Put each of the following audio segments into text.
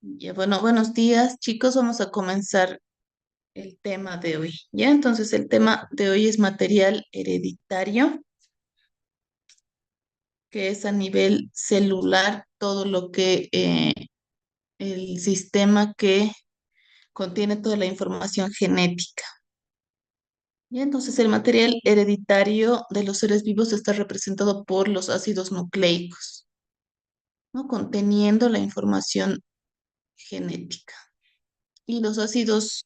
Ya, bueno, buenos días, chicos. Vamos a comenzar el tema de hoy. Ya, entonces el tema de hoy es material hereditario, que es a nivel celular, todo lo que el sistema que contiene toda la información genética. Ya, entonces el material hereditario de los seres vivos está representado por los ácidos nucleicos, ¿no? Conteniendo la información genética. Y los ácidos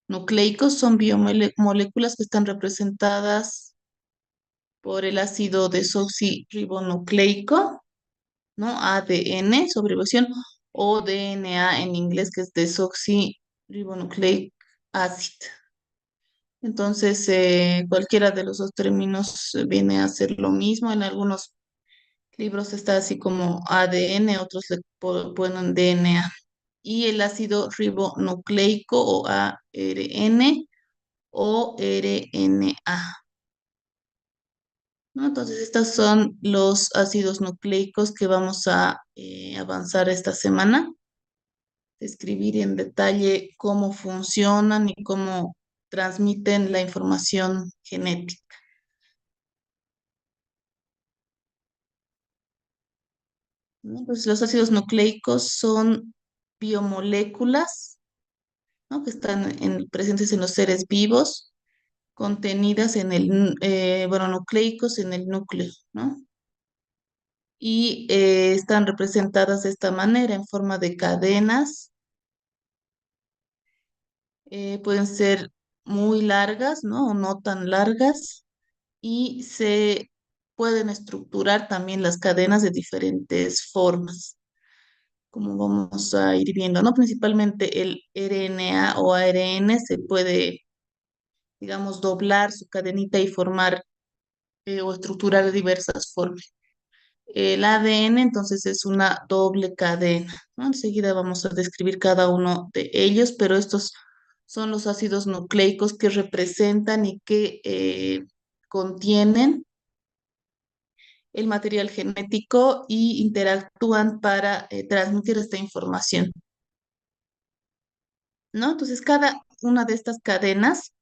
nucleicos son biomoléculas que están representadas por el ácido desoxirribonucleico, ¿no? ADN, su abreviación, o DNA en inglés, que es desoxirribonucleic acid. Entonces, cualquiera de los dos términos viene a ser lo mismo. En algunos libros está así como ADN, otros le ponen DNA. Y el ácido ribonucleico o ARN o RNA. ¿No? Entonces, estos son los ácidos nucleicos que vamos a avanzar esta semana, describir en detalle cómo funcionan y cómo transmiten la información genética. ¿No? Pues los ácidos nucleicos son biomoléculas, ¿no? Que están presentes en los seres vivos, contenidas en bueno, nucleicos en el núcleo, ¿no? Y están representadas de esta manera en forma de cadenas. Pueden ser muy largas, ¿no? O no tan largas, y se pueden estructurar también las cadenas de diferentes formas, como vamos a ir viendo, ¿no? Principalmente el RNA o ARN se puede, digamos, doblar su cadenita y formar o estructurar de diversas formas. El ADN entonces es una doble cadena, ¿no? Enseguida vamos a describir cada uno de ellos, pero estos son los ácidos nucleicos que representan y que contienen el material genético y interactúan para transmitir esta información, ¿no? Entonces cada una de estas cadenas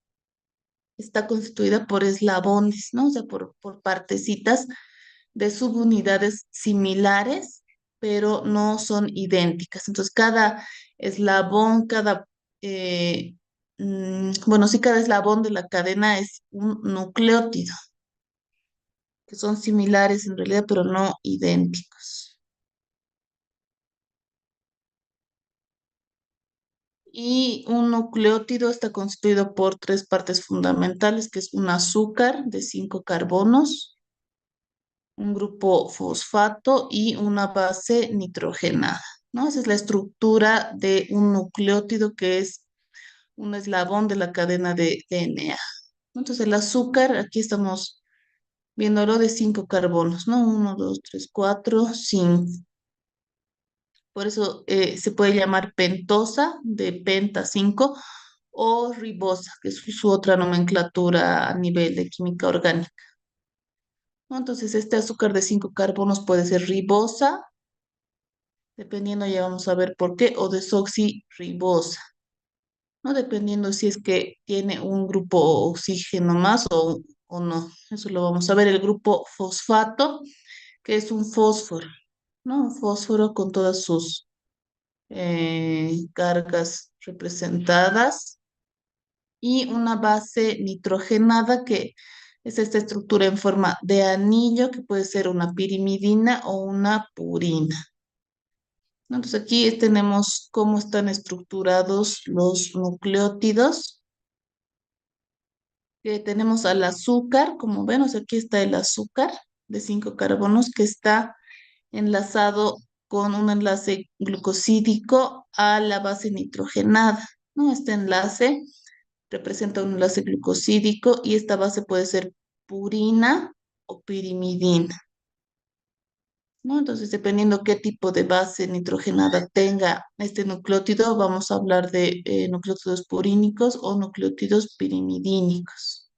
está constituida por eslabones, ¿no? O sea, por partecitas de subunidades similares, pero no son idénticas. Entonces, cada eslabón, eh, bueno, sí, cada eslabón de la cadena es un nucleótido, que son similares en realidad, pero no idénticos. Y un nucleótido está constituido por tres partes fundamentales, que es un azúcar de 5 carbonos, un grupo fosfato y una base nitrogenada, ¿no? Esa es la estructura de un nucleótido que es un eslabón de la cadena de DNA. Entonces el azúcar, aquí estamos viéndolo de 5 carbonos, ¿no? Uno, dos, tres, cuatro, cinco. Por eso se puede llamar pentosa de penta 5 o ribosa, que es su otra nomenclatura a nivel de química orgánica, ¿no? Entonces este azúcar de 5 carbonos puede ser ribosa, dependiendo, ya vamos a ver por qué, o desoxirribosa, ¿no? Dependiendo si es que tiene un grupo oxígeno más o no. Eso lo vamos a ver. El grupo fosfato, que es un fósforo, ¿no? Un fósforo con todas sus cargas representadas. Y una base nitrogenada, que es esta estructura en forma de anillo, que puede ser una pirimidina o una purina. ¿No? Entonces aquí tenemos cómo están estructurados los nucleótidos. Tenemos al azúcar, como ven, o sea, aquí está el azúcar de 5 carbonos que está enlazado con un enlace glucosídico a la base nitrogenada, ¿no? Este enlace representa un enlace glucosídico y esta base puede ser purina o pirimidina, ¿no? Entonces, dependiendo qué tipo de base nitrogenada tenga este nucleótido, vamos a hablar de nucleótidos purínicos o nucleótidos pirimidínicos.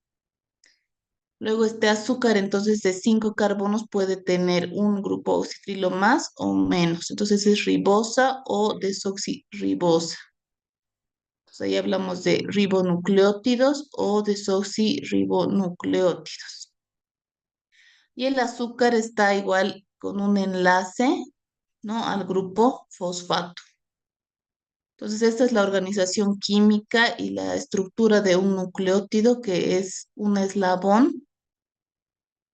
Luego este azúcar, entonces de 5 carbonos puede tener un grupo oxidrilo más o menos. Entonces es ribosa o desoxirribosa. Entonces ahí hablamos de ribonucleótidos o desoxirribonucleótidos. Y el azúcar está igual con un enlace, ¿no? Al grupo fosfato. Entonces, esta es la organización química y la estructura de un nucleótido que es un eslabón,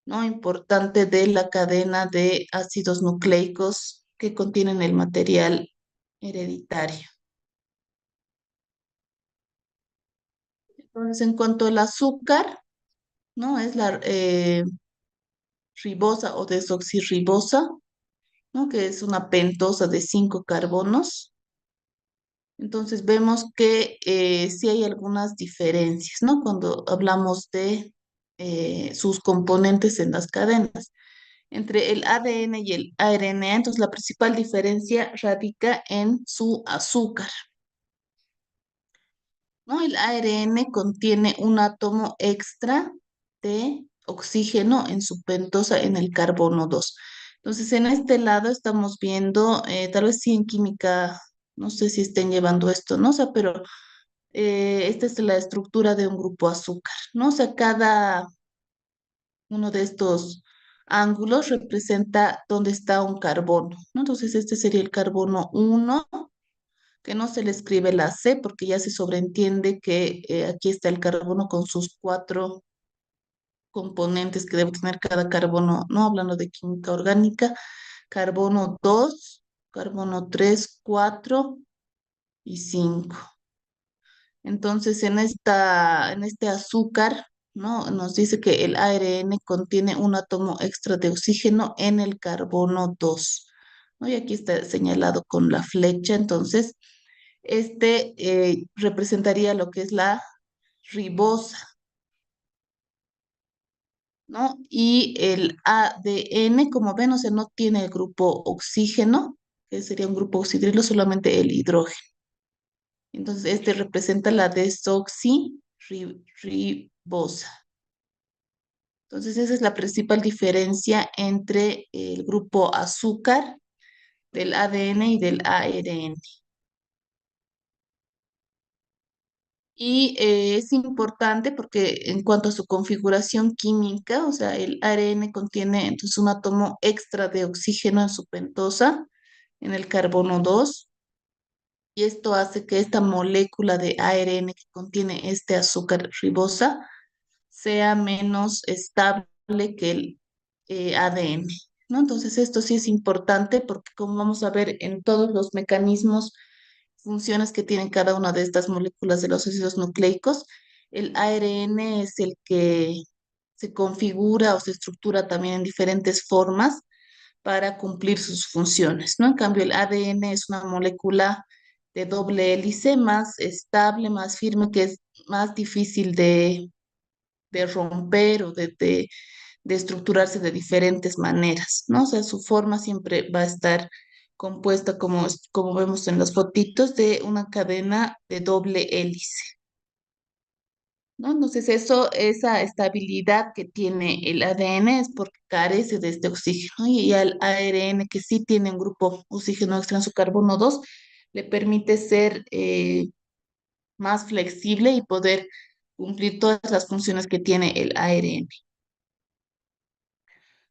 ¿no? Importante de la cadena de ácidos nucleicos que contienen el material hereditario. Entonces, en cuanto al azúcar, ¿no? Es la ribosa o desoxirribosa, ¿no? Que es una pentosa de 5 carbonos. Entonces vemos que sí hay algunas diferencias, ¿no? Cuando hablamos de sus componentes en las cadenas. Entre el ADN y el ARN, entonces la principal diferencia radica en su azúcar, ¿no? El ARN contiene un átomo extra de oxígeno en su pentosa en el carbono 2. Entonces, en este lado estamos viendo, tal vez sí en química, no sé si estén llevando esto, ¿no? O sea, pero esta es la estructura de un grupo azúcar, ¿no? O sea, cada uno de estos ángulos representa dónde está un carbono, ¿no? Entonces, este sería el carbono 1, que no se le escribe la C porque ya se sobreentiende que aquí está el carbono con sus 4 componentes que debe tener cada carbono, ¿no? Hablando de química orgánica, carbono 2, carbono 3, 4 y 5. Entonces, en este azúcar, ¿no? Nos dice que el ARN contiene un átomo extra de oxígeno en el carbono 2, ¿no? Y aquí está señalado con la flecha. Entonces, este representaría lo que es la ribosa, ¿no? Y el ADN, como ven, o sea, no tiene el grupo oxígeno, que sería un grupo oxidrilo, solamente el hidrógeno. Entonces, este representa la desoxirribosa. Entonces, esa es la principal diferencia entre el grupo azúcar del ADN y del ARN. Y es importante porque en cuanto a su configuración química, o sea, el ARN contiene entonces un átomo extra de oxígeno en su pentosa, en el carbono 2, y esto hace que esta molécula de ARN que contiene este azúcar ribosa sea menos estable que el ADN, ¿no? Entonces esto sí es importante porque como vamos a ver en todos los mecanismos, funciones que tienen cada una de estas moléculas de los ácidos nucleicos, el ARN es el que se configura o se estructura también en diferentes formas para cumplir sus funciones, ¿no? En cambio, el ADN es una molécula de doble hélice más estable, más firme, que es más difícil de romper o de estructurarse de diferentes maneras, ¿no? O sea, su forma siempre va a estar compuesta, como vemos en las fotitos, de una cadena de doble hélice, ¿no? Entonces, esa estabilidad que tiene el ADN es porque carece de este oxígeno y el ARN, que sí tiene un grupo oxígeno extra en su carbono 2, le permite ser más flexible y poder cumplir todas las funciones que tiene el ARN.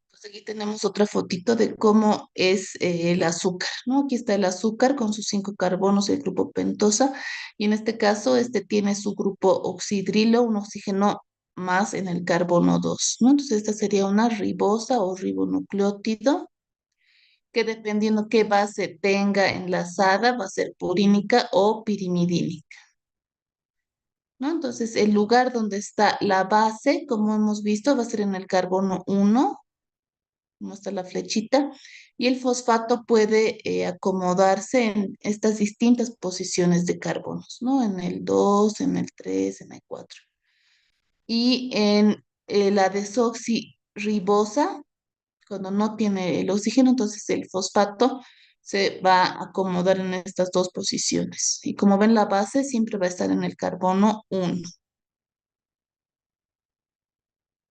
Pues aquí tenemos otra fotito de cómo es el azúcar, ¿no? Aquí está el azúcar con sus 5 carbonos, el grupo pentosa, y en este caso este tiene su grupo oxidrilo, un oxígeno más en el carbono 2, ¿no? Entonces esta sería una ribosa o ribonucleótido, que dependiendo qué base tenga enlazada, va a ser purínica o pirimidínica, ¿no? Entonces el lugar donde está la base, como hemos visto, va a ser en el carbono 1, muestra la flechita, y el fosfato puede acomodarse en estas distintas posiciones de carbonos, ¿no? En el 2, en el 3, en el 4. Y en la desoxirribosa, cuando no tiene el oxígeno, entonces el fosfato se va a acomodar en estas dos posiciones. Y como ven, la base siempre va a estar en el carbono 1.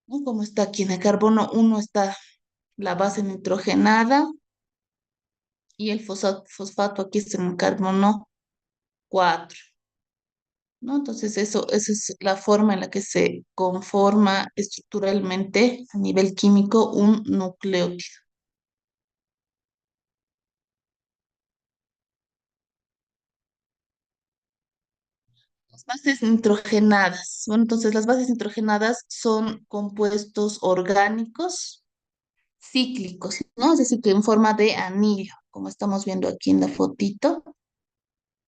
¿no? Como está aquí en el carbono uno está la base nitrogenada y el fosfato aquí está en el carbono 4, ¿no? Entonces esa es la forma en la que se conforma estructuralmente a nivel químico un nucleótido. Las bases nitrogenadas. Bueno, entonces las bases nitrogenadas son compuestos orgánicos cíclicos, ¿no? Es decir, que en forma de anillo, como estamos viendo aquí en la fotito,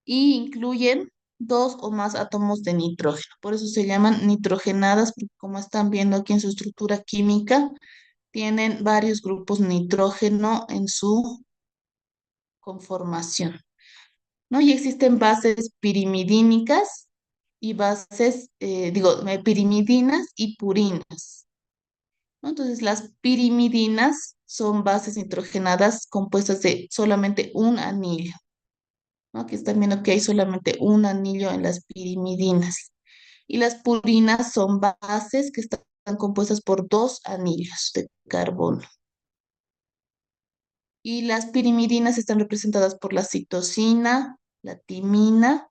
y incluyen dos o más átomos de nitrógeno. Por eso se llaman nitrogenadas, porque como están viendo aquí en su estructura química, tienen varios grupos nitrógeno en su conformación, ¿no? Y existen bases pirimidínicas y bases, pirimidinas y purinas, ¿no? Entonces, las pirimidinas son bases nitrogenadas compuestas de solamente un anillo, ¿no? Aquí están viendo que hay solamente un anillo en las pirimidinas. Y las purinas son bases que están compuestas por dos anillos de carbono. Y las pirimidinas están representadas por la citosina, la timina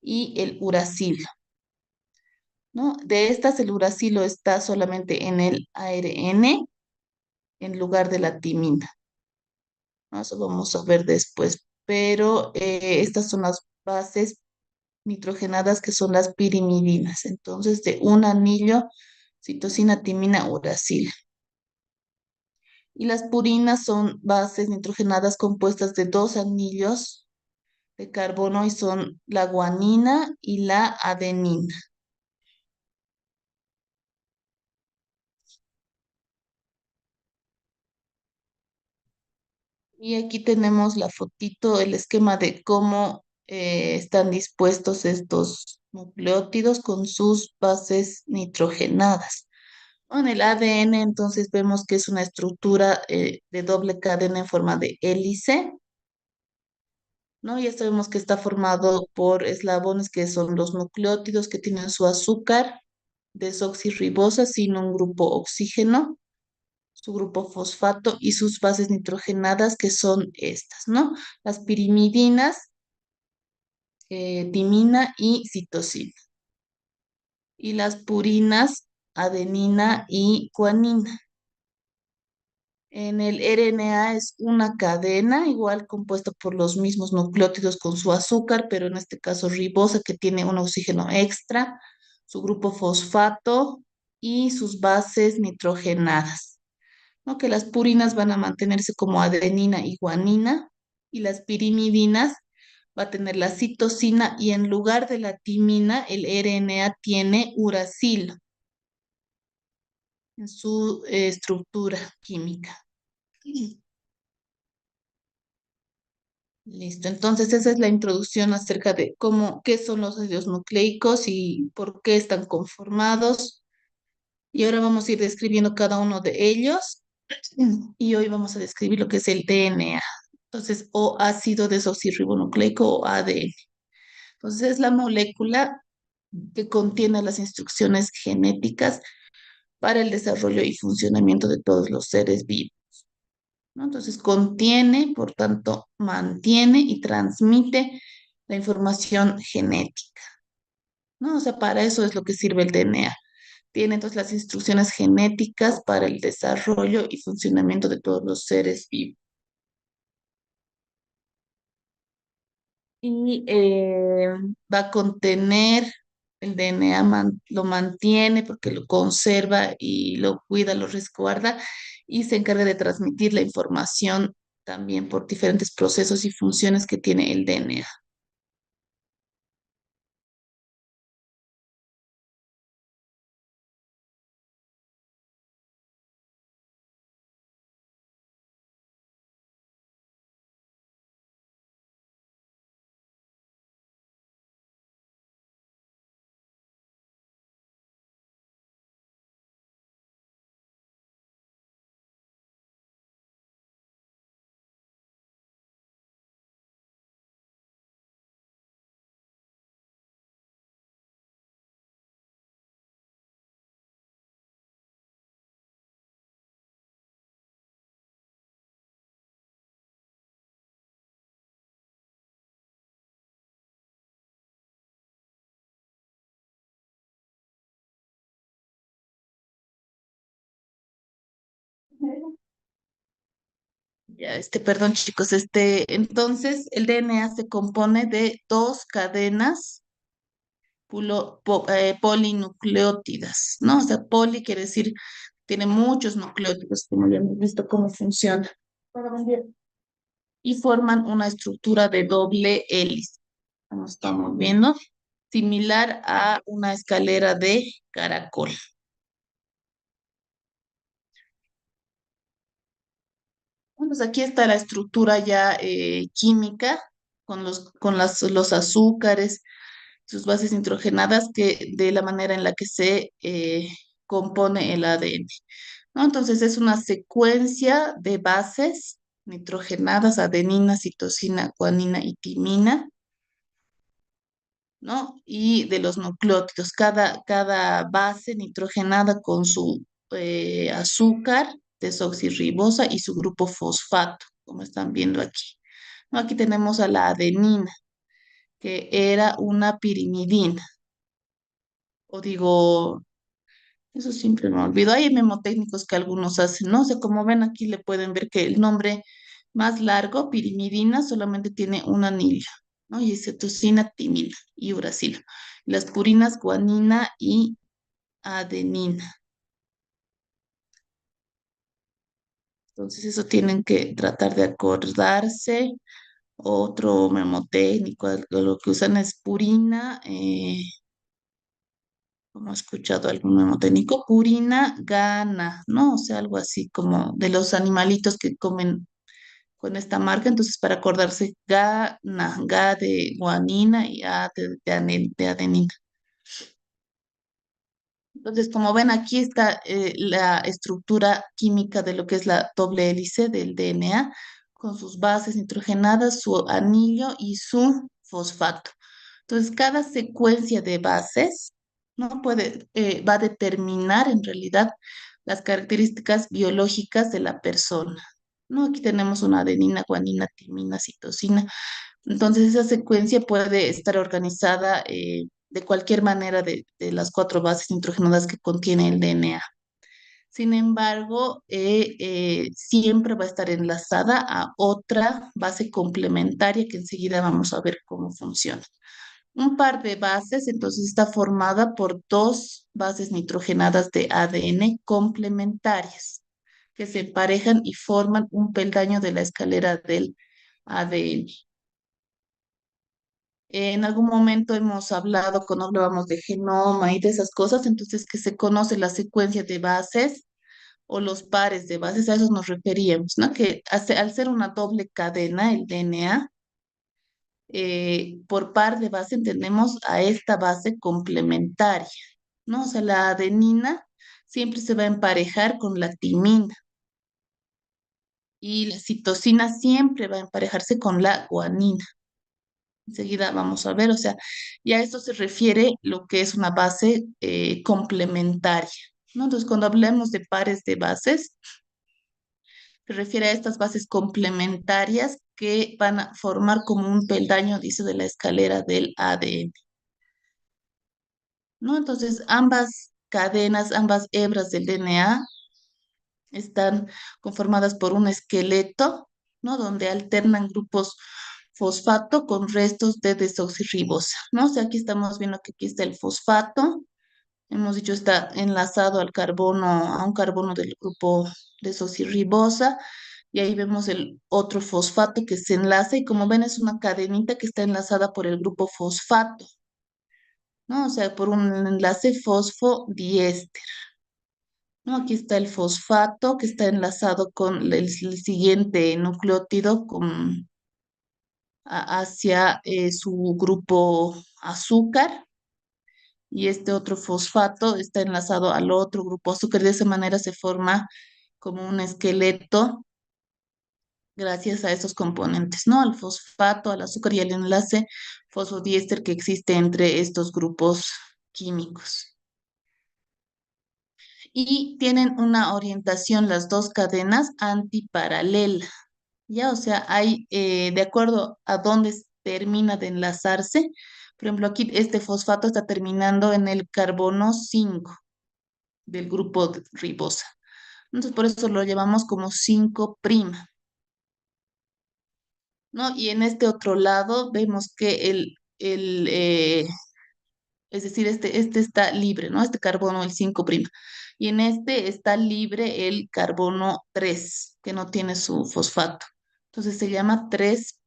y el uracilo, ¿no? De estas, el uracilo está solamente en el ARN en lugar de la timina, ¿no? Eso vamos a ver después. Pero estas son las bases nitrogenadas que son las pirimidinas. Entonces, de un anillo, citosina, timina, uracilo. Y las purinas son bases nitrogenadas compuestas de dos anillos de carbono y son la guanina y la adenina. Y aquí tenemos la fotito, el esquema de cómo están dispuestos estos nucleótidos con sus bases nitrogenadas. En el ADN, entonces vemos que es una estructura de doble cadena en forma de hélice, ¿no? Ya sabemos que está formado por eslabones que son los nucleótidos que tienen su azúcar desoxirribosa sin un grupo oxígeno, su grupo fosfato y sus bases nitrogenadas que son estas, ¿no? Las pirimidinas, timina y citosina. Y las purinas, adenina y guanina. En el RNA es una cadena, igual compuesta por los mismos nucleótidos con su azúcar, pero en este caso ribosa, que tiene un oxígeno extra, su grupo fosfato y sus bases nitrogenadas, ¿no? Que las purinas van a mantenerse como adenina y guanina, y las pirimidinas va a tener la citosina, y en lugar de la timina, el RNA tiene uracilo en su estructura química. Listo, entonces esa es la introducción acerca de qué son los ácidos nucleicos y por qué están conformados. Y ahora vamos a ir describiendo cada uno de ellos. Y hoy vamos a describir lo que es el DNA. Entonces, o ácido desoxirribonucleico o ADN. Entonces, es la molécula que contiene las instrucciones genéticas para el desarrollo y funcionamiento de todos los seres vivos, ¿no? Entonces contiene, por tanto, mantiene y transmite la información genética, ¿no? O sea, para eso es lo que sirve el DNA. Tiene entonces las instrucciones genéticas para el desarrollo y funcionamiento de todos los seres vivos. Y va a contener, el DNA lo mantiene porque lo conserva y lo cuida, lo resguarda y se encarga de transmitir la información también por diferentes procesos y funciones que tiene el DNA. Ya, perdón, chicos, entonces el DNA se compone de dos cadenas polinucleótidas, ¿no? O sea, poli quiere decir tiene muchos nucleótidos, como ya hemos visto cómo funciona. Y forman una estructura de doble hélice, como estamos viendo, similar a una escalera de caracol. Bueno, pues aquí está la estructura ya química con los azúcares, sus bases nitrogenadas, de la manera en la que se compone el ADN, ¿no? Entonces es una secuencia de bases nitrogenadas, adenina, citosina, guanina y timina, ¿no? Y de los nucleótidos, cada base nitrogenada con su azúcar, desoxirribosa y su grupo fosfato, como están viendo aquí. ¿No? Aquí tenemos a la adenina, que era una pirimidina, o digo, eso siempre me olvido. Hay memotécnicos que algunos hacen, ¿no? O sea, como ven aquí le pueden ver que el nombre más largo, pirimidina, solamente tiene un anillo, ¿no? Y es citosina, timina y uracilo. Las purinas, guanina y adenina. Entonces, eso tienen que tratar de acordarse. Otro memotécnico, lo que usan es purina, como he escuchado algún memotécnico, purina gana, ¿no? O sea, algo así como de los animalitos que comen con esta marca. Entonces, para acordarse, gana, ga de guanina y a de adenina. Entonces, como ven, aquí está la estructura química de lo que es la doble hélice del DNA, con sus bases nitrogenadas, su anillo y su fosfato. Entonces, cada secuencia de bases, ¿no? Va a determinar en realidad las características biológicas de la persona, ¿no? Aquí tenemos una adenina, guanina, timina, citosina. Entonces, esa secuencia puede estar organizada de cualquier manera de las cuatro bases nitrogenadas que contiene el DNA. Sin embargo, siempre va a estar enlazada a otra base complementaria que enseguida vamos a ver cómo funciona. Un par de bases, entonces está formada por dos bases nitrogenadas de ADN complementarias que se emparejan y forman un peldaño de la escalera del ADN. En algún momento hemos hablado, cuando hablábamos de genoma y de esas cosas, entonces que se conoce la secuencia de bases o los pares de bases, a eso nos referíamos, ¿no? Que al ser una doble cadena, el DNA, por par de base entendemos a esta base complementaria, ¿no? O sea, la adenina siempre se va a emparejar con la timina y la citosina siempre va a emparejarse con la guanina. Enseguida vamos a ver, o sea, y a esto se refiere lo que es una base complementaria, ¿no? Entonces, cuando hablemos de pares de bases, se refiere a estas bases complementarias que van a formar como un peldaño, dice, de la escalera del ADN, ¿no? Entonces, ambas cadenas, ambas hebras del DNA están conformadas por un esqueleto, ¿no? Donde alternan grupos fosfato con restos de desoxirribosa, ¿no? O sea, aquí estamos viendo que aquí está el fosfato, hemos dicho está enlazado al carbono, a un carbono del grupo desoxirribosa, y ahí vemos el otro fosfato que se enlaza, y como ven es una cadenita que está enlazada por el grupo fosfato, ¿no? O sea, por un enlace fosfodiéster. ¿No? Aquí está el fosfato que está enlazado con el siguiente nucleótido hacia su grupo azúcar, y este otro fosfato está enlazado al otro grupo azúcar. De esa manera se forma como un esqueleto gracias a esos componentes, ¿no? Al fosfato, al azúcar y al enlace fosfodiéster que existe entre estos grupos químicos. Y tienen una orientación las dos cadenas antiparalela, ¿ya? O sea, hay, de acuerdo a dónde termina de enlazarse, por ejemplo, aquí este fosfato está terminando en el carbono 5 del grupo ribosa, Entonces, por eso lo llevamos como 5', ¿no? Y en este otro lado vemos que es decir, este está libre, ¿no? Este carbono, el 5'. Y en este está libre el carbono 3 que no tiene su fosfato. Entonces se llama 3'.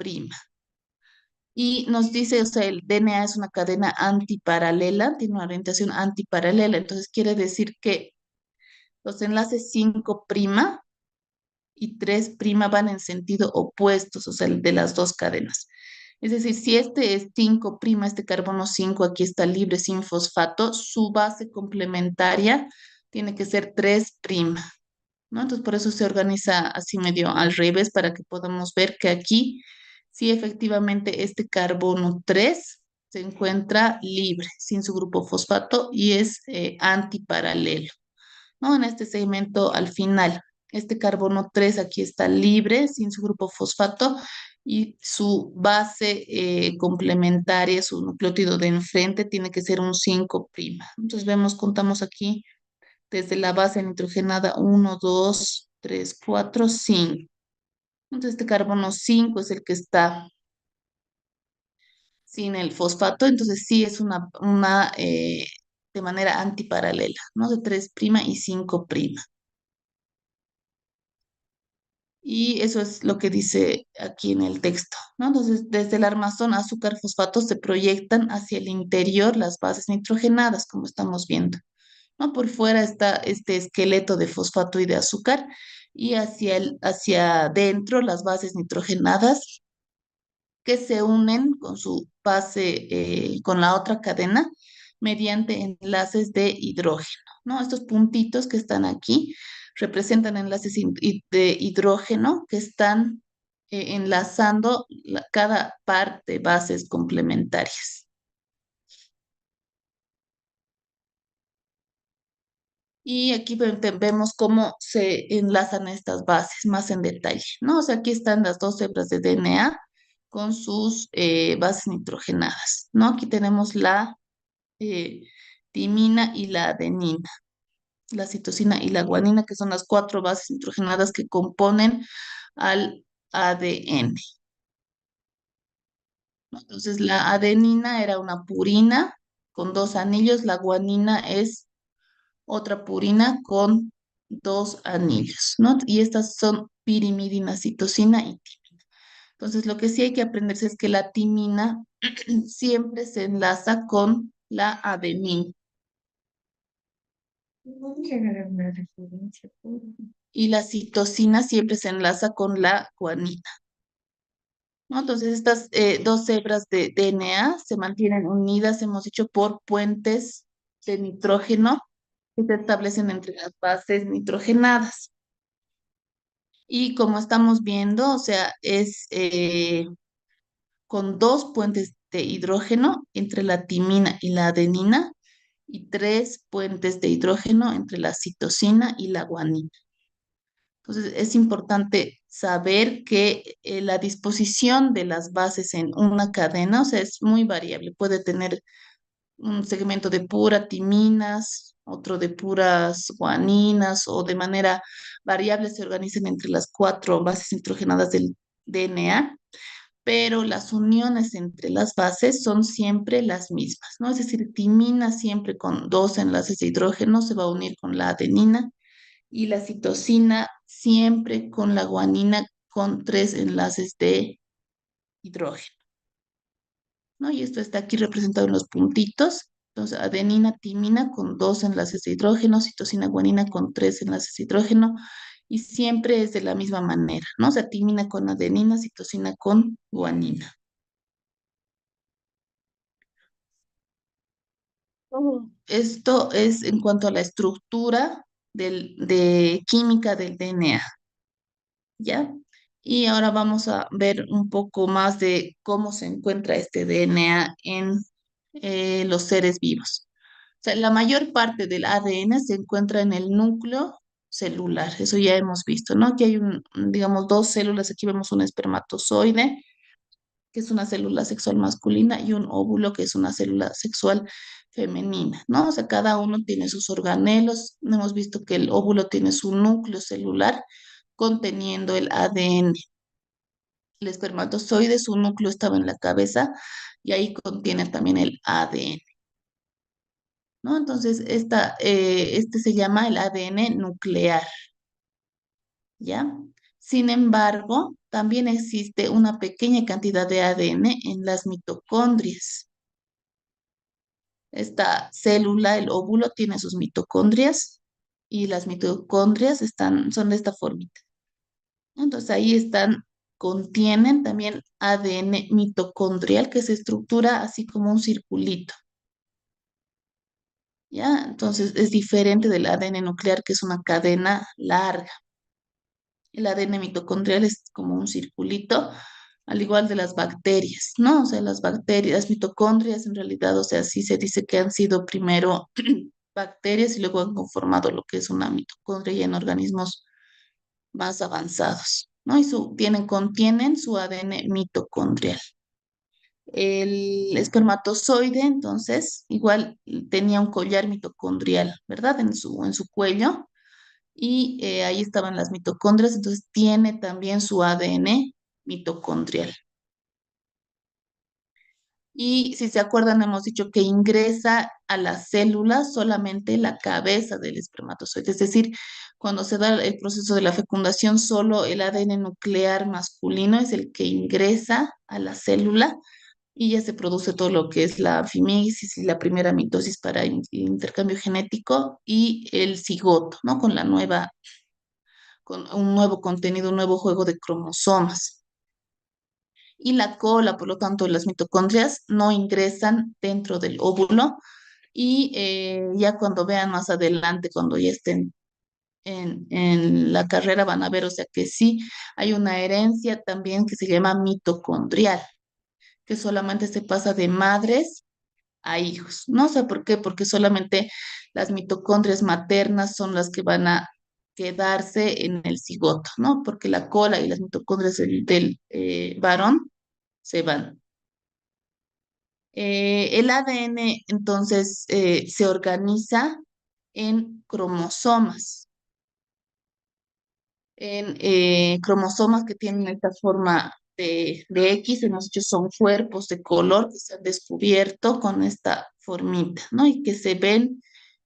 Y nos dice, o sea, el DNA es una cadena antiparalela, tiene una orientación antiparalela. Entonces quiere decir que los enlaces 5' y 3' van en sentido opuestos, o sea, de las dos cadenas. Es decir, si este es 5', este carbono 5 aquí está libre sin fosfato, su base complementaria tiene que ser 3', ¿no? Entonces, por eso se organiza así medio al revés para que podamos ver que aquí, sí, efectivamente, este carbono 3 se encuentra libre, sin su grupo fosfato y es antiparalelo, ¿no? En este segmento al final, este carbono 3 aquí está libre, sin su grupo fosfato y su base complementaria, su nucleótido de enfrente tiene que ser un 5'. Entonces vemos, contamos aquí desde la base nitrogenada 1, 2, 3, 4, 5. Entonces este carbono 5 es el que está sin el fosfato, entonces sí es una de manera antiparalela, ¿no? De 3' y 5'. Y eso es lo que dice aquí en el texto, ¿no? Entonces, desde el armazón azúcar fosfato se proyectan hacia el interior las bases nitrogenadas, como estamos viendo, ¿no? Por fuera está este esqueleto de fosfato y de azúcar, y hacia adentro las bases nitrogenadas que se unen con su base, con la otra cadena, mediante enlaces de hidrógeno, ¿no? Estos puntitos que están aquí representan enlaces de hidrógeno que están enlazando cada par de bases complementarias. Y aquí vemos cómo se enlazan estas bases más en detalle, ¿no? O sea, aquí están las dos hebras de DNA con sus bases nitrogenadas, ¿no? Aquí tenemos la eh, timina y la adenina, la citosina y la guanina, que son las cuatro bases nitrogenadas que componen al ADN, ¿no? Entonces, la adenina era una purina con dos anillos, la guanina es otra purina con dos anillos, ¿no? Y estas son pirimidina, citosina y timina. Entonces, lo que sí hay que aprenderse es que la timina siempre se enlaza con la adenina Vamos a agarrar una referencia. y la citosina siempre se enlaza con la guanina, ¿no? Entonces, estas dos hebras de DNA se mantienen unidas, hemos dicho, por puentes de nitrógeno que se establecen entre las bases nitrogenadas. Y como estamos viendo, o sea, es con dos puentes de hidrógeno entre la timina y la adenina y tres puentes de hidrógeno entre la citosina y la guanina. Entonces, es importante saber que la disposición de las bases en una cadena, o sea, es muy variable. Puede tener un segmento de pura timinas, otro de puras guaninas, o de manera variable se organizan entre las cuatro bases nitrogenadas del DNA, pero las uniones entre las bases son siempre las mismas, ¿no? Es decir, timina siempre con dos enlaces de hidrógeno se va a unir con la adenina y la citosina siempre con la guanina con tres enlaces de hidrógeno, ¿no? Y esto está aquí representado en los puntitos. Entonces, adenina, timina con dos enlaces de hidrógeno, citosina, guanina con tres enlaces de hidrógeno, y siempre es de la misma manera, ¿no? O sea, timina con adenina, citosina con guanina. Esto es en cuanto a la estructura de química del DNA, ¿ya? Y ahora vamos a ver un poco más de cómo se encuentra este DNA en los seres vivos. O sea, la mayor parte del ADN se encuentra en el núcleo celular, eso ya hemos visto, ¿no? Aquí hay digamos, dos células, aquí vemos un espermatozoide que es una célula sexual masculina, y un óvulo, que es una célula sexual femenina, ¿no? O sea, cada uno tiene sus organelos. Hemos visto que el óvulo tiene su núcleo celular conteniendo el ADN. El espermatozoide, su núcleo estaba en la cabeza y ahí contiene también el ADN, ¿no? Entonces, este se llama el ADN nuclear, ¿ya? Sin embargo, también existe una pequeña cantidad de ADN en las mitocondrias. Esta célula, el óvulo, tiene sus mitocondrias y las mitocondrias son de esta forma. Entonces ahí contienen también ADN mitocondrial que se estructura así como un circulito, ¿ya? Entonces es diferente del ADN nuclear, que es una cadena larga. El ADN mitocondrial es como un circulito, al igual de las bacterias, ¿no? O sea, las bacterias, las mitocondrias en realidad, o sea, sí se dice que han sido primero bacterias y luego han conformado lo que es una mitocondria ya en organismos más avanzados, ¿no? Contienen su ADN mitocondrial. El espermatozoide, entonces, igual tenía un collar mitocondrial, ¿verdad? En su cuello, y ahí estaban las mitocondrias, entonces tiene también su ADN mitocondrial. Y si se acuerdan, hemos dicho que ingresa a las células solamente la cabeza del espermatozoide, es decir, cuando se da el proceso de la fecundación, solo el ADN nuclear masculino es el que ingresa a la célula y ya se produce todo lo que es la fimiosis y la primera mitosis para intercambio genético y el cigoto, ¿no? Con un nuevo contenido, un nuevo juego de cromosomas. Y la cola, por lo tanto, las mitocondrias no ingresan dentro del óvulo y ya cuando vean más adelante, cuando ya estén en la carrera, van a ver, o sea que sí, hay una herencia también que se llama mitocondrial, que solamente se pasa de madres a hijos. No sé por qué, porque solamente las mitocondrias maternas son las que van a quedarse en el cigoto, ¿no? Porque la cola y las mitocondrias del varón se van. El ADN entonces se organiza en cromosomas, en cromosomas que tienen esta forma de X, hemos dicho son cuerpos de color que se han descubierto con esta formita, ¿no? Y que se ven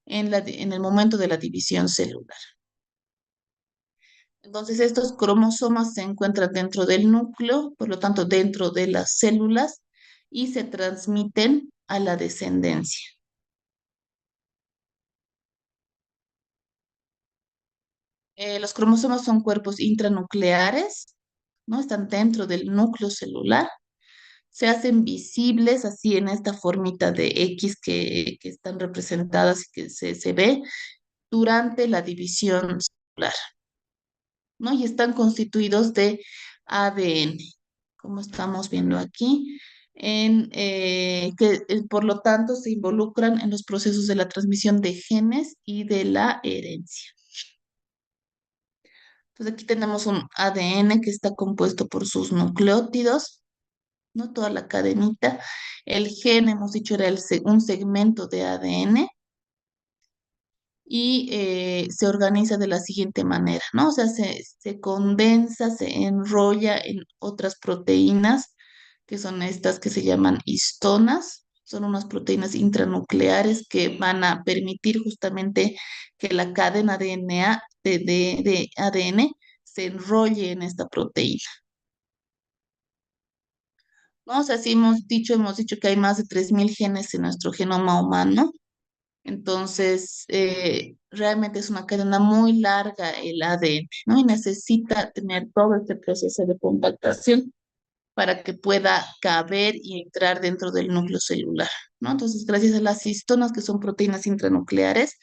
en el momento de la división celular. Entonces, estos cromosomas se encuentran dentro del núcleo, por lo tanto, dentro de las células y se transmiten a la descendencia. Los cromosomas son cuerpos intranucleares, ¿no? Están dentro del núcleo celular. Se hacen visibles así en esta formita de X que están representadas y que se ve durante la división celular, ¿no? Y están constituidos de ADN, como estamos viendo aquí, por lo tanto se involucran en los procesos de la transmisión de genes y de la herencia. Entonces aquí tenemos un ADN que está compuesto por sus nucleótidos, ¿no? Toda la cadenita. El gen, hemos dicho, era un segmento de ADN y se organiza de la siguiente manera, ¿no? O sea, se condensa, se enrolla en otras proteínas, que son estas que se llaman histonas. Son unas proteínas intranucleares que van a permitir justamente que la cadena de DNA, de ADN se enrolle en esta proteína, ¿no? O sea, sí hemos dicho que hay más de 3.000 genes en nuestro genoma humano. Entonces, realmente es una cadena muy larga el ADN, ¿no? Y necesita tener todo este proceso de compactación para que pueda caber y entrar dentro del núcleo celular, ¿no? Entonces, gracias a las histonas, que son proteínas intranucleares,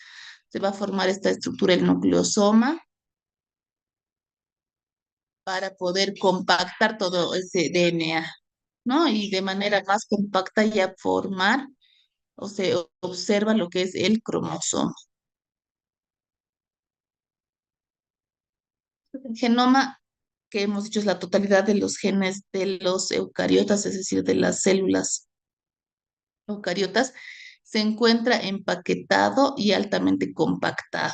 se va a formar esta estructura, el nucleosoma, para poder compactar todo ese DNA, ¿no? Y de manera más compacta ya formar o se observa lo que es el cromosoma. El genoma que hemos dicho es la totalidad de los genes de los eucariotas, es decir, de las células eucariotas, se encuentra empaquetado y altamente compactado,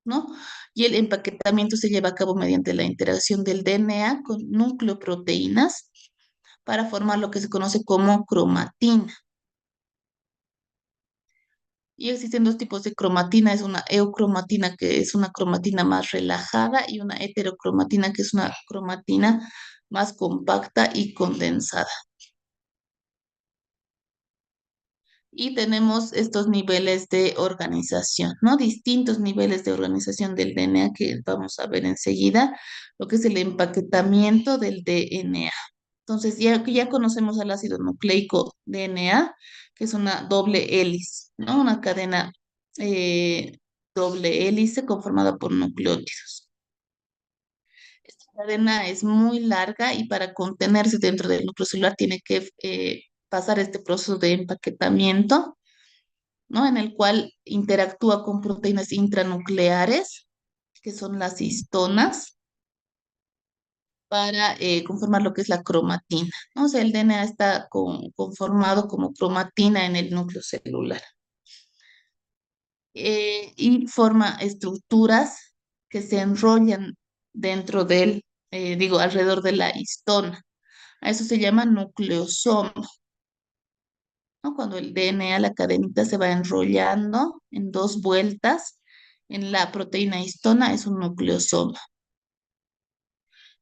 ¿no? Y el empaquetamiento se lleva a cabo mediante la interacción del DNA con nucleoproteínas para formar lo que se conoce como cromatina. Y existen dos tipos de cromatina, es una eucromatina que es una cromatina más relajada y una heterocromatina que es una cromatina más compacta y condensada. Y tenemos estos niveles de organización, ¿no? Distintos niveles de organización del DNA que vamos a ver enseguida, lo que es el empaquetamiento del DNA. Entonces, ya conocemos al ácido nucleico DNA, que es una doble hélice, ¿no? Una cadena doble hélice conformada por nucleótidos. Esta cadena es muy larga y para contenerse dentro del núcleo celular tiene que pasar este proceso de empaquetamiento, ¿no? En el cual interactúa con proteínas intranucleares, que son las histonas, para conformar lo que es la cromatina, ¿no? O sea, el DNA está conformado como cromatina en el núcleo celular. Y forma estructuras que se enrollan dentro del, digo, alrededor de la histona. A eso se llama nucleosoma, ¿no? Cuando el DNA, la cadenita se va enrollando en dos vueltas en la proteína histona, es un nucleosoma.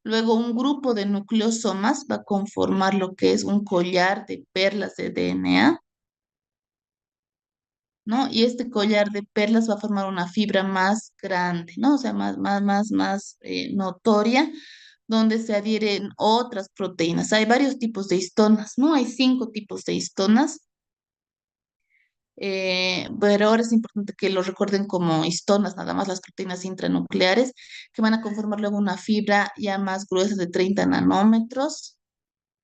Luego un grupo de nucleosomas va a conformar lo que es un collar de perlas de DNA, ¿no? Y este collar de perlas va a formar una fibra más grande, ¿no? O sea, más notoria, donde se adhieren otras proteínas. Hay varios tipos de histonas, ¿no? Hay 5 tipos de histonas. Pero ahora es importante que lo recuerden como histonas, nada más las proteínas intranucleares, que van a conformar luego una fibra ya más gruesa de 30 nanómetros,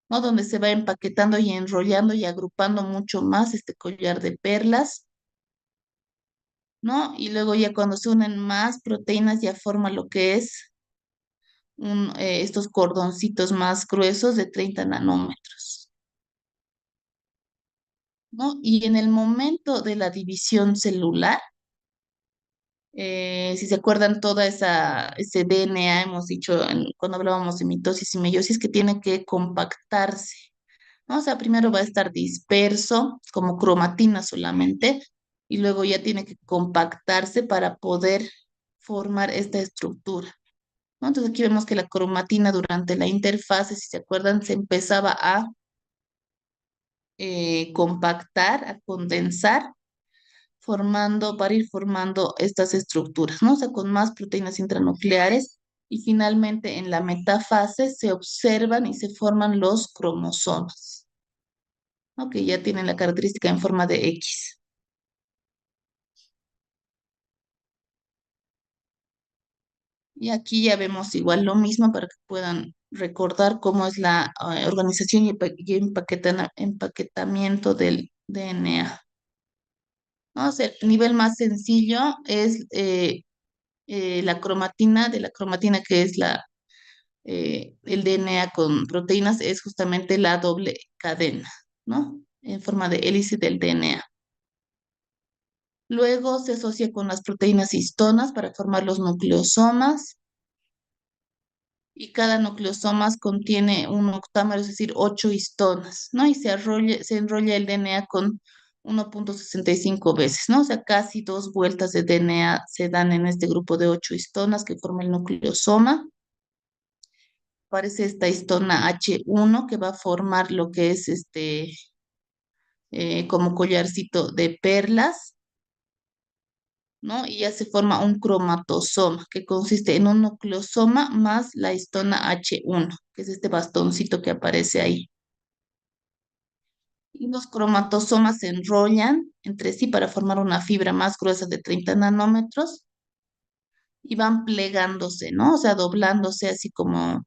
¿no? Donde se va empaquetando y enrollando y agrupando mucho más este collar de perlas, ¿no? Y luego ya cuando se unen más proteínas ya forma lo que es estos cordoncitos más gruesos de 30 nanómetros, ¿no? Y en el momento de la división celular, si se acuerdan, ese DNA, hemos dicho cuando hablábamos de mitosis y meiosis, que tiene que compactarse, ¿no? O sea, primero va a estar disperso como cromatina solamente y luego ya tiene que compactarse para poder formar esta estructura, ¿no? Entonces aquí vemos que la cromatina durante la interfase, si se acuerdan, se empezaba a compactar, a condensar para ir formando estas estructuras, ¿no? O sea, con más proteínas intranucleares y finalmente en la metafase se observan y se forman los cromosomas, ¿no? Que ya tienen la característica en forma de X. Y aquí ya vemos igual lo mismo para que puedan recordar cómo es la organización y empaquetamiento del DNA. ¿No? O sea, el nivel más sencillo es la cromatina, de la cromatina que es el DNA con proteínas, es justamente la doble cadena, ¿no? En forma de hélice del DNA. Luego se asocia con las proteínas histonas para formar los nucleosomas y cada nucleosoma contiene un octámero, es decir, 8 histonas, ¿no? Y se enrolla el DNA con 1,65 veces, ¿no? O sea, casi 2 vueltas de DNA se dan en este grupo de 8 histonas que forma el nucleosoma. Aparece esta histona H1 que va a formar lo que es como collarcito de perlas, ¿no? Y ya se forma un cromatosoma que consiste en un nucleosoma más la histona H1, que es este bastoncito que aparece ahí. Y los cromatosomas se enrollan entre sí para formar una fibra más gruesa de 30 nanómetros y van plegándose, ¿no? O sea, doblándose así como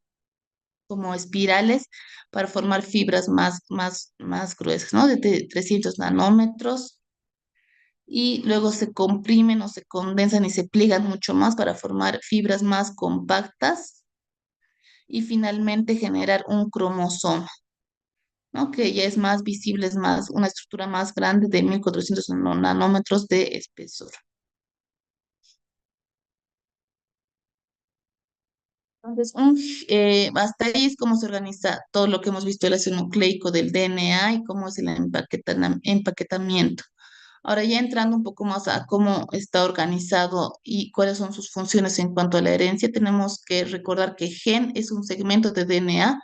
espirales para formar fibras más gruesas, ¿no? De 300 nanómetros. Y luego se comprimen o se condensan y se pliegan mucho más para formar fibras más compactas y finalmente generar un cromosoma, ¿no? Que ya es más visible, es más, una estructura más grande de 1400 nanómetros de espesor. Entonces, hasta ahí es cómo se organiza todo lo que hemos visto del ácido nucleico del DNA y cómo es el empaquetamiento. Ahora ya entrando un poco más a cómo está organizado y cuáles son sus funciones en cuanto a la herencia, tenemos que recordar que gen es un segmento de DNA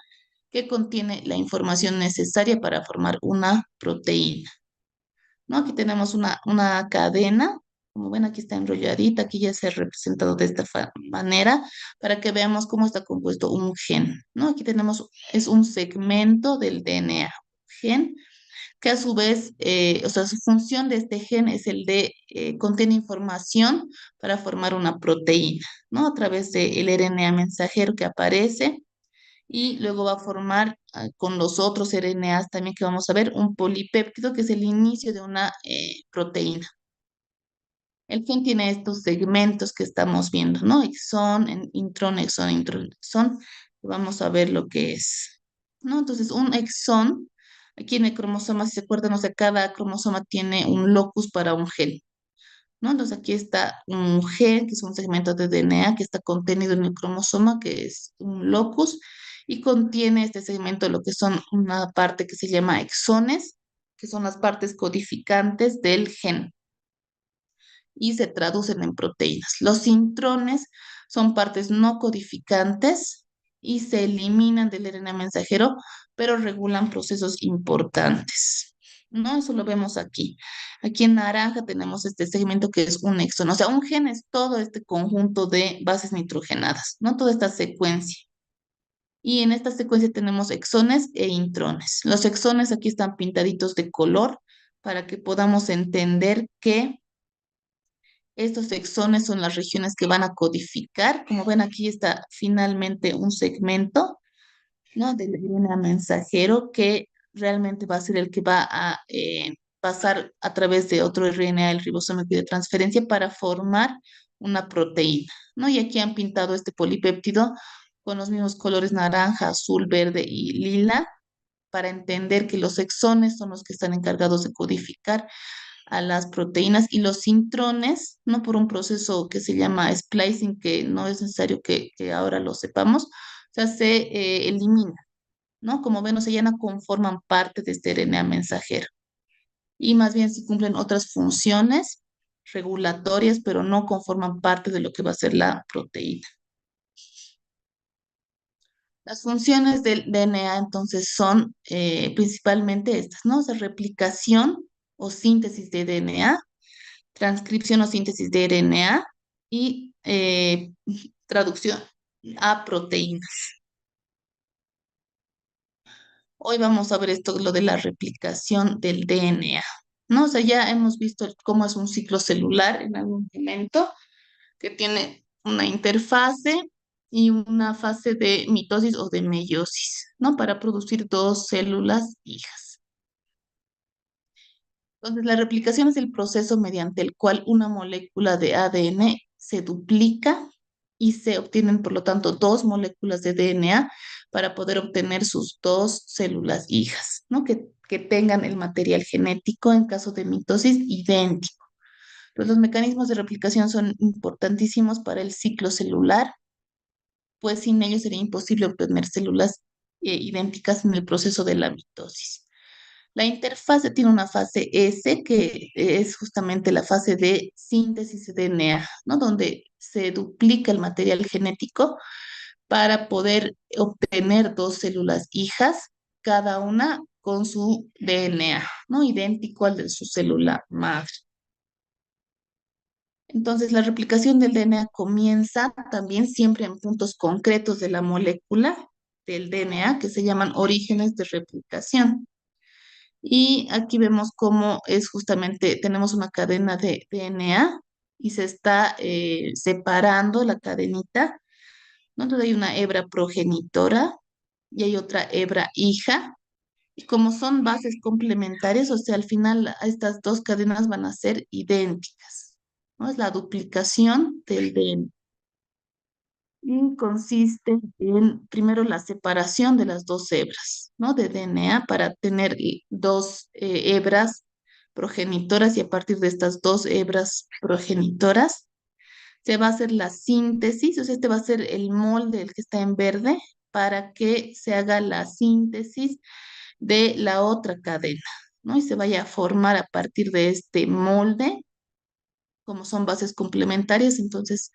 que contiene la información necesaria para formar una proteína, ¿no? Aquí tenemos una cadena, como ven aquí está enrolladita, aquí ya se ha representado de esta manera para que veamos cómo está compuesto un gen, ¿no? Aquí tenemos, es un segmento del DNA, gen, que a su vez, o sea, su función de este gen es el de, contiene información para formar una proteína, ¿no? A través del RNA mensajero que aparece y luego va a formar con los otros RNAs también que vamos a ver un polipéptido que es el inicio de una proteína. El gen tiene estos segmentos que estamos viendo, ¿no? Exón, intrón, exón, intrón, exón. Vamos a ver lo que es, ¿no? Entonces, un exón, aquí en el cromosoma, si se acuerdan, o sea, cada cromosoma tiene un locus para un gen, ¿no? Entonces aquí está un gen, que es un segmento de DNA que está contenido en el cromosoma, que es un locus, y contiene este segmento lo que son una parte que se llama exones, que son las partes codificantes del gen, y se traducen en proteínas. Los intrones son partes no codificantes y se eliminan del RNA mensajero, pero regulan procesos importantes. ¿No? Eso lo vemos aquí. Aquí en naranja tenemos este segmento que es un exón. O sea, un gen es todo este conjunto de bases nitrogenadas, ¿no? Toda esta secuencia. Y en esta secuencia tenemos exones e intrones. Los exones aquí están pintaditos de color para que podamos entender que estos exones son las regiones que van a codificar. Como ven, aquí está finalmente un segmento, ¿no? Del RNA mensajero que realmente va a ser el que va a pasar a través de otro RNA, el ribosómico de transferencia, para formar una proteína, ¿no? Y aquí han pintado este polipéptido con los mismos colores naranja, azul, verde y lila para entender que los exones son los que están encargados de codificar a las proteínas y los intrones, no por un proceso que se llama splicing, que no es necesario que ahora lo sepamos, o sea, se elimina, ¿no? Como ven, o sea, ya no conforman parte de este RNA mensajero y más bien sí cumplen otras funciones regulatorias, pero no conforman parte de lo que va a ser la proteína. Las funciones del DNA entonces son principalmente estas, ¿no? O sea, replicación o síntesis de DNA, transcripción o síntesis de RNA y traducción a proteínas. Hoy vamos a ver esto, lo de la replicación del DNA, ¿no? O sea, ya hemos visto cómo es un ciclo celular en algún momento, que tiene una interfase y una fase de mitosis o de meiosis, ¿no? Para producir dos células hijas. Entonces, la replicación es el proceso mediante el cual una molécula de ADN se duplica y se obtienen, por lo tanto, dos moléculas de DNA para poder obtener sus dos células hijas, ¿no? Que tengan el material genético en caso de mitosis idéntico. Pues los mecanismos de replicación son importantísimos para el ciclo celular, pues sin ellos sería imposible obtener células idénticas en el proceso de la mitosis. La interfase tiene una fase S, que es justamente la fase de síntesis de DNA, ¿no? Donde se duplica el material genético para poder obtener dos células hijas, cada una con su DNA, ¿no? Idéntico al de su célula madre. Entonces, la replicación del DNA comienza también siempre en puntos concretos de la molécula del DNA, que se llaman orígenes de replicación. Y aquí vemos cómo es justamente, tenemos una cadena de DNA y se está separando la cadenita, ¿no? Entonces hay una hebra progenitora y hay otra hebra hija. Y como son bases complementarias, o sea, al final estas dos cadenas van a ser idénticas, ¿no? Es la duplicación del DNA. y consiste en, primero, la separación de las dos hebras, ¿no? De DNA para tener dos hebras progenitoras y a partir de estas dos hebras progenitoras se va a hacer la síntesis, o sea, este va a ser el molde, el que está en verde, para que se haga la síntesis de la otra cadena, ¿no? Y se vaya a formar a partir de este molde, como son bases complementarias, entonces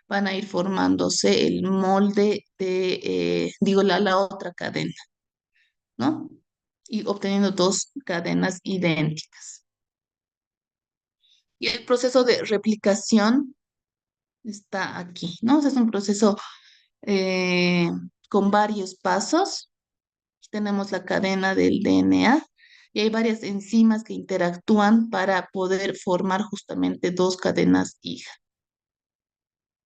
van a ir formándose el molde de, digo, la otra cadena, ¿no? Y obteniendo dos cadenas idénticas. Y el proceso de replicación está aquí, ¿no? O sea, es un proceso eh, con varios pasos. Tenemos la cadena del DNA y hay varias enzimas que interactúan para poder formar justamente dos cadenas hija,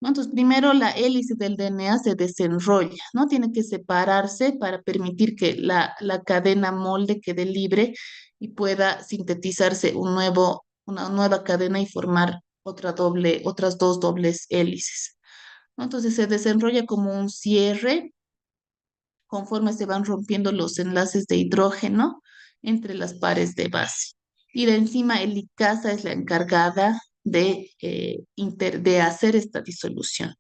¿no? Entonces, primero la hélice del DNA se desenrolla, ¿no? Tiene que separarse para permitir que la cadena molde quede libre y pueda sintetizarse una nueva cadena y formar otras dos dobles hélices, ¿no? Entonces se desenrolla como un cierre conforme se van rompiendo los enlaces de hidrógeno entre las pares de base. Y la enzima helicasa es la encargada de hacer esta disolución.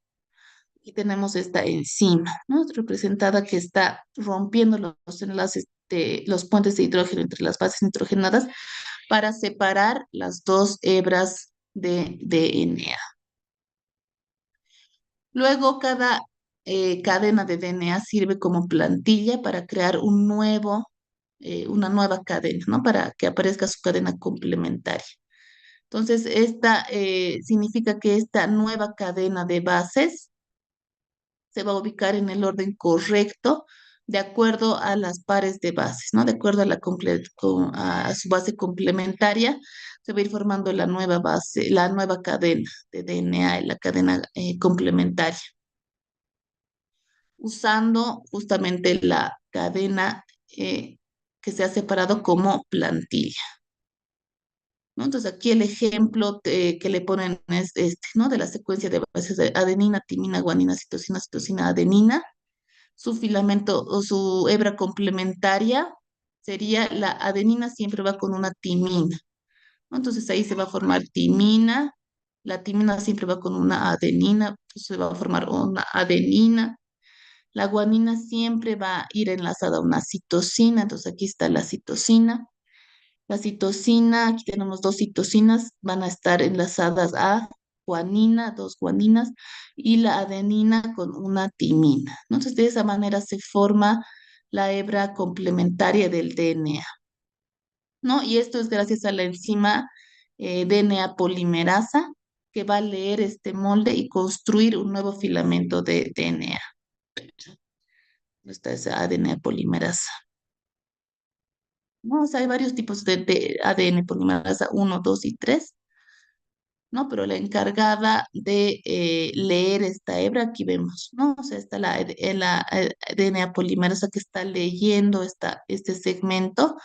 Y tenemos esta enzima, ¿no? Representada que está rompiendo los enlaces de los puentes de hidrógeno entre las bases nitrogenadas para separar las dos hebras de DNA. Luego, cada cadena de DNA sirve como plantilla para crear una nueva cadena, ¿no? Para que aparezca su cadena complementaria. Entonces, esta significa que esta nueva cadena de bases se va a ubicar en el orden correcto de acuerdo a las pares de bases, ¿no? De acuerdo a a su base complementaria, se va a ir formando la nueva base, la nueva cadena de DNA, la cadena complementaria, usando justamente la cadena que se ha separado como plantilla, ¿no? Entonces aquí el ejemplo que le ponen es este, ¿no? De la secuencia de bases de adenina, timina, guanina, citosina, citosina, adenina. Su filamento o su hebra complementaria sería la adenina siempre va con una timina, ¿no? Entonces ahí se va a formar timina, la timina siempre va con una adenina, entonces se va a formar una adenina. La guanina siempre va a ir enlazada a una citosina, entonces aquí está la citosina. La citosina, aquí tenemos dos citosinas, van a estar enlazadas a guanina, dos guaninas, y la adenina con una timina, ¿no? Entonces, de esa manera se forma la hebra complementaria del DNA, ¿no? Y esto es gracias a la enzima DNA polimerasa, que va a leer este molde y construir un nuevo filamento de DNA. Esta es ADN polimerasa. No, o sea, hay varios tipos de ADN polimerasa uno, 2 y 3, ¿no? Pero la encargada de leer esta hebra, aquí vemos, ¿no? O sea, está la ADN polimerasa que está leyendo este segmento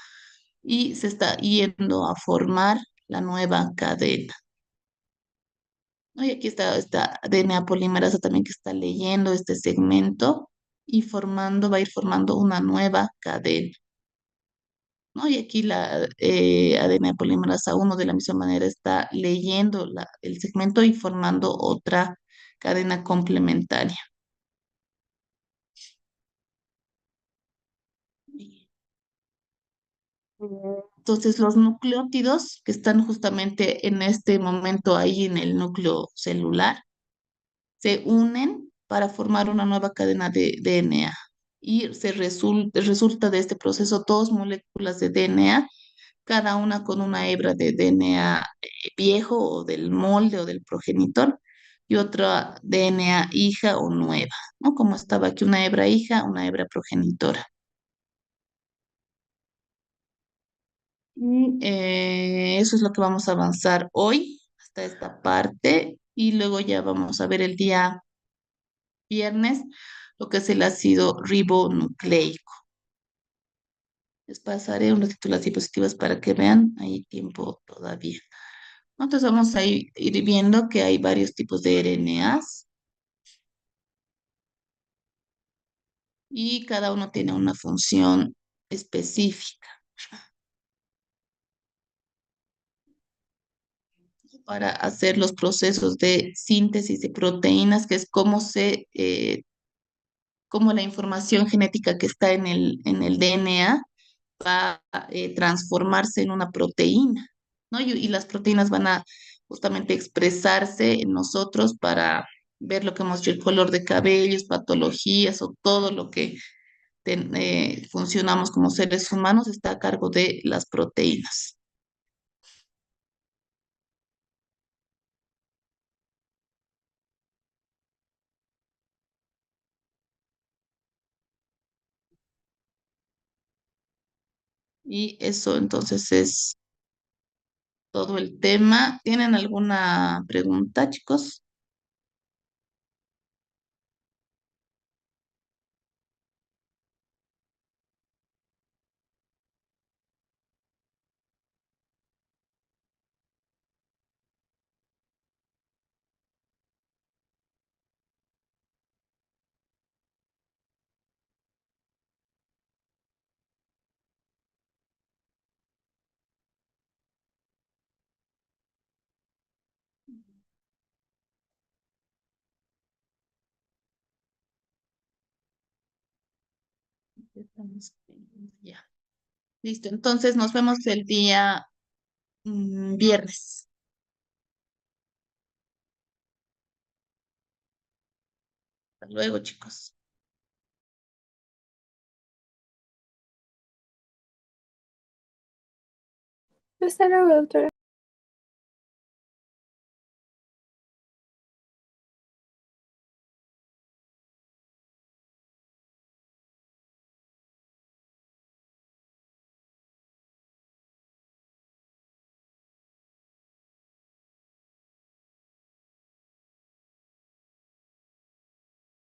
y se está yendo a formar la nueva cadena, ¿no? Y aquí está esta DNA polimerasa también que está leyendo este segmento y va a ir formando una nueva cadena, ¿no? Y aquí la ADN polimerasa uno de la misma manera está leyendo el segmento y formando otra cadena complementaria. Entonces, los nucleótidos que están justamente en este momento ahí en el núcleo celular se unen para formar una nueva cadena de DNA y resulta de este proceso dos moléculas de DNA, cada una con una hebra de DNA viejo o del molde o del progenitor y otra DNA hija o nueva, ¿no? Como estaba aquí una hebra hija, una hebra progenitora. Y eso es lo que vamos a avanzar hoy hasta esta parte y luego ya vamos a ver el día viernes lo que es el ácido ribonucleico. Les pasaré un ratito las diapositivas para que vean, hay tiempo todavía. Entonces vamos a ir viendo que hay varios tipos de RNAs. y cada uno tiene una función específica para hacer los procesos de síntesis de proteínas, que es cómo la información genética que está en el DNA va a transformarse en una proteína, ¿no? Y las proteínas van a justamente expresarse en nosotros para ver lo que hemos dicho, el color de cabellos, patologías o todo lo que funcionamos como seres humanos está a cargo de las proteínas. Y eso entonces es todo el tema. ¿Tienen alguna pregunta, chicos? Ya. Listo. Entonces nos vemos el día viernes. Hasta luego, chicos. Hasta luego, doctora.